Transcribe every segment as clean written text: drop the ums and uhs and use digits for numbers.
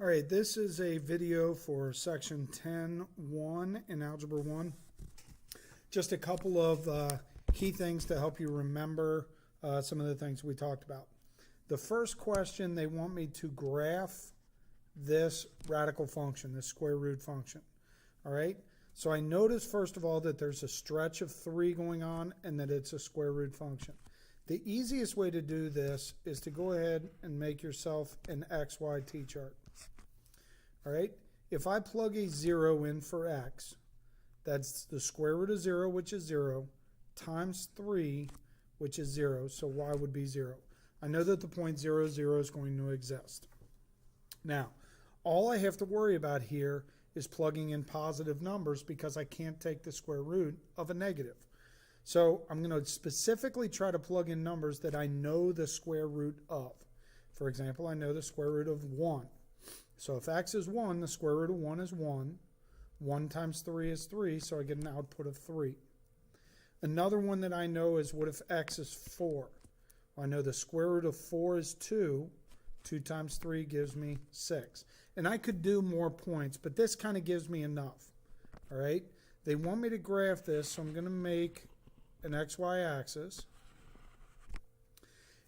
All right, this is a video for section 10.1 in Algebra 1. Just a couple of key things to help you remember some of the things we talked about. The first question, they want me to graph this radical function, this square root function. All right, so I notice first of all that there's a stretch of 3 going on and that it's a square root function. The easiest way to do this is to go ahead and make yourself an XY t-chart. All right, if I plug a 0 in for x, that's the square root of 0, which is 0, times 3, which is 0, so y would be 0. I know that the point 0, 0 is going to exist. Now, all I have to worry about here is plugging in positive numbers because I can't take the square root of a negative. So I'm going to specifically try to plug in numbers that I know the square root of. For example, I know the square root of 1. So if x is 1, the square root of 1 is 1. 1 times 3 is 3, so I get an output of 3. Another one that I know is, what if x is 4? Well, I know the square root of 4 is 2. 2 times 3 gives me 6. And I could do more points, but this kind of gives me enough. All right? They want me to graph this, so I'm going to make an xy axis.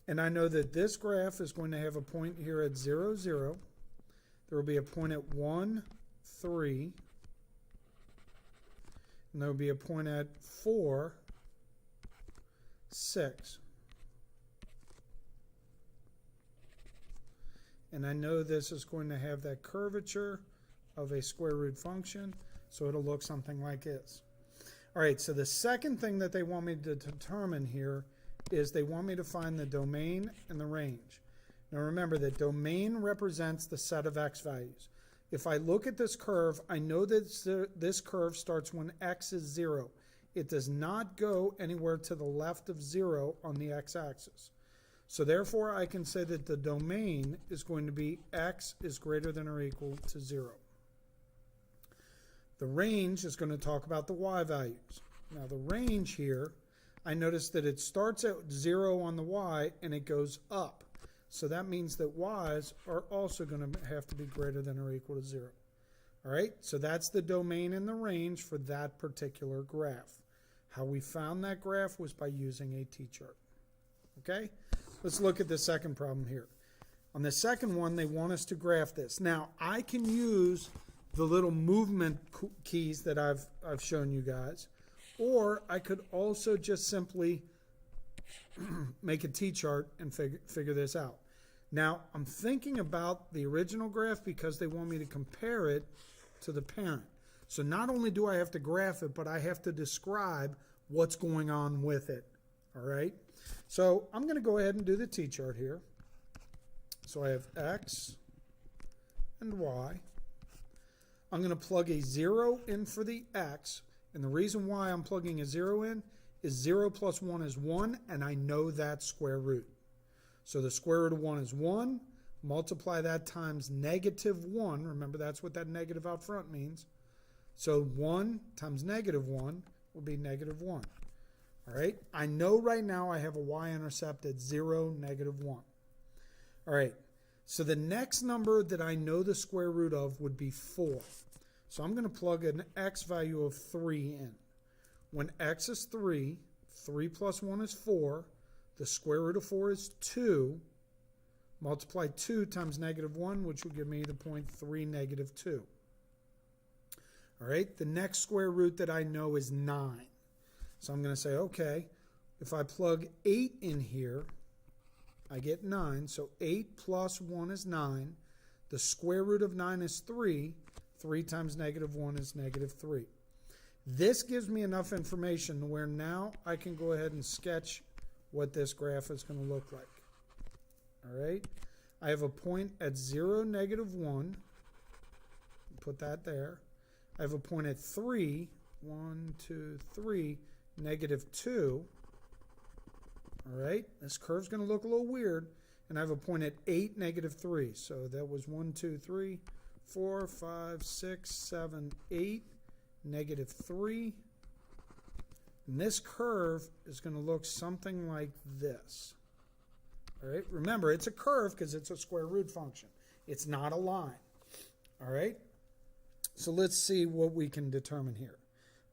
And I know that this graph is going to have a point here at 0, 0. There will be a point at 1, 3. And there will be a point at 4, 6. And I know this is going to have that curvature of a square root function, so it'll look something like this. All right, so the second thing that they want me to determine here is they want me to find the domain and the range. Now remember that domain represents the set of x values. If I look at this curve, I know that this curve starts when x is 0. It does not go anywhere to the left of 0 on the x-axis. So therefore, I can say that the domain is going to be x is greater than or equal to 0. The range is going to talk about the y values. Now the range here, I notice that it starts at 0 on the y and it goes up. So that means that y's are also going to have to be greater than or equal to 0. All right, so that's the domain and the range for that particular graph. How we found that graph was by using a t-chart. Okay, let's look at the second problem here. On the second one, they want us to graph this. Now, I can use the little movement keys that I've shown you guys, or I could also just simply make a t-chart and figure this out. Now, I'm thinking about the original graph because they want me to compare it to the parent. So not only do I have to graph it, but I have to describe what's going on with it. All right? So I'm going to go ahead and do the t-chart here. So I have x and y. I'm going to plug a 0 in for the x. And the reason why I'm plugging a 0 in is 0 plus 1 is 1, and I know that square root. So the square root of 1 is 1. Multiply that times negative 1. Remember, that's what that negative out front means. So 1 times negative 1 will be negative 1. All right? I know right now I have a y-intercept at 0, negative 1. All right. So the next number that I know the square root of would be 4. So I'm going to plug an x value of 3 in. When x is 3, 3 plus 1 is 4. The square root of 4 is 2. Multiply 2 times negative 1, which will give me the point 3, negative 2. All right, the next square root that I know is 9. So I'm going to say, okay, if I plug 8 in here, I get 9. So 8 plus 1 is 9. The square root of 9 is 3. 3 times negative 1 is negative 3. This gives me enough information where now I can go ahead and sketch what this graph is going to look like. All right, I have a point at 0, negative 1. Put that there. I have a point at 3, 1, 2, 3, negative 2. All right, this curve's going to look a little weird. And I have a point at 8, negative 3. So that was 1, 2, 3, 4, 5, 6, 7, 8, negative 3. And this curve is going to look something like this. All right, remember, it's a curve because it's a square root function. It's not a line. All right? So let's see what we can determine here.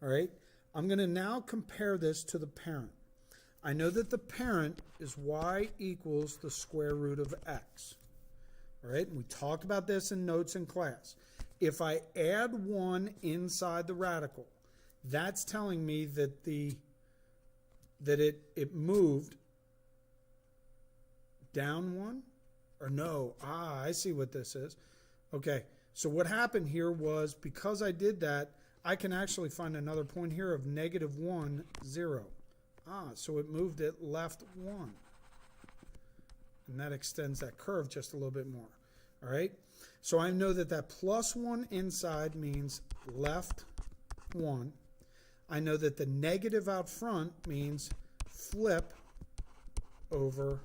All right? I'm going to now compare this to the parent. I know that the parent is y equals the square root of x. All right? And we talked about this in notes in class. If I add 1 inside the radical, that's telling me that it moved down 1? Or no? I see what this is. Okay, so what happened here was, because I did that, I can actually find another point here of -1, 0. So it moved it left 1. And that extends that curve just a little bit more. All right, so I know that that +1 inside means left 1. I know that the negative out front means flip over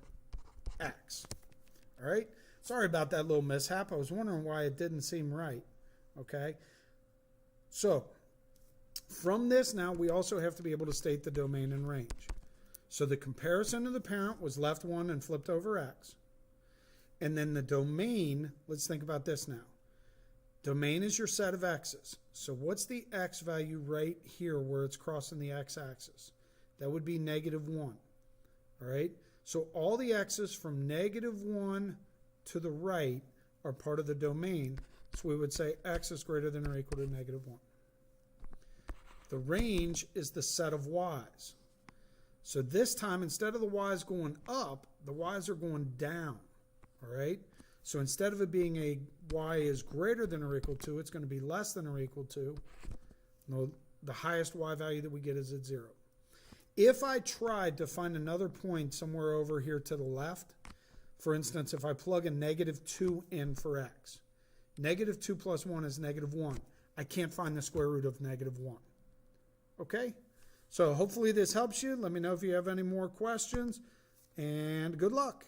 x. All right, sorry about that little mishap. I was wondering why it didn't seem right. Okay, so from this now we also have to be able to state the domain and range. So the comparison of the parent was left 1 and flipped over x. And then the domain, let's think about this now. Domain is your set of x's. So what's the x value right here where it's crossing the x-axis? That would be -1. All right? So all the x's from -1 to the right are part of the domain. So we would say x is greater than or equal to -1. The range is the set of y's. So this time, instead of the y's going up, the y's are going down. All right? So instead of it being a y is greater than or equal to, it's going to be less than or equal to. No, the highest y value that we get is at 0. If I tried to find another point somewhere over here to the left, for instance, if I plug a -2 in for x, -2 plus 1 is -1. I can't find the square root of -1. Okay? So hopefully this helps you. Let me know if you have any more questions, and good luck.